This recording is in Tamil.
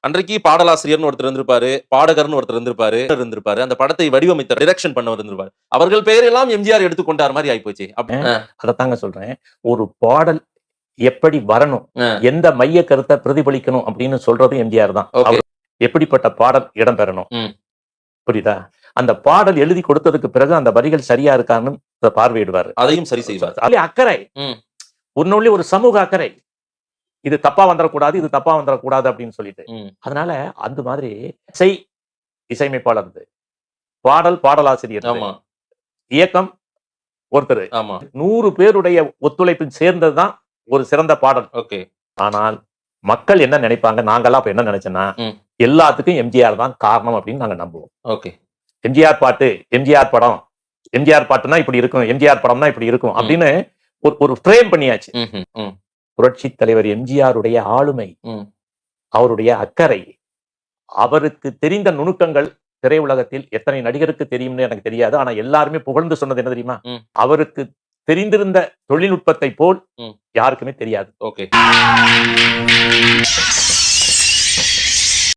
அன்றைக்கு பாடலாசிரியர்னு ஒருத்தர் இருந்திருப்பாரு, பாடகர்னு ஒருத்தர் இருந்திருப்பாரு. அந்த படத்தை வடிவமைத்த டைரக்ஷன் பண்ணவர் இருந்திருப்பாரு. அவர்கள் பெயரெல்லாம் எம்ஜிஆர் எடுத்துக்கொண்டார் மாதிரி ஆயிப்போச்சு. அதத்தாங்க சொல்றேன். ஒரு பாடல் எப்படி வரணும், எந்த மைய கருத்தை பிரதிபலிக்கணும் அப்படின்னு சொல்றது எம்ஜிஆர் தான். எப்படிப்பட்ட பாடல் இடம்பெறணும், புரியுதா? அந்த பாடல் எழுதி கொடுத்ததுக்கு பிறகு அந்த வரிகள் சரியா இருக்கான்னு பார்வையிடுவாரு, அதையும் சரி செய்வார். அக்கறை, ஒன்னொல்லி ஒரு சமூக அக்கறை, இது தப்பா வந்துடக்கூடாது, இது தப்பா வந்துடக்கூடாது அப்படின்னு சொல்லிட்டு. அதனால அந்த மாதிரி இசையமைப்பாளர், பாடல் பாடலாசிரியர், இயக்கம் ஒருத்தர், 100 பேருடைய ஒத்துழைப்பில் சேர்ந்ததுதான் ஒரு சிறந்த பாடல். ஆனால் மக்கள் என்ன நினைப்பாங்க, நாங்கெல்லாம் இப்ப என்ன நினைச்சோன்னா எல்லாத்துக்கும் எம்ஜிஆர் தான் காரணம் அப்படின்னு நாங்க நம்புவோம். எம்ஜிஆர் பாட்டு, எம்ஜிஆர் படம், எம்ஜிஆர் பாட்டுனா இப்படி இருக்கும், எம்ஜிஆர் படம்னா இப்படி இருக்கும் அப்படின்னு ஒரு ஃப்ரேம் பண்ணியாச்சு. புரட்சி தலைவர் எம்ஜிஆருடைய ஆளுமை, அவருடைய அக்கறை, அவருக்கு தெரிந்த நுணுக்கங்கள் திரையுலகத்தில் எத்தனை நடிகருக்கு தெரியும்னு எனக்கு தெரியாது. ஆனா எல்லாருமே புகழ்ந்து சொன்னது என்ன தெரியுமா, அவருக்கு தெரிந்திருந்த தொழில்நுட்பத்தை போல் யாருக்குமே தெரியாது.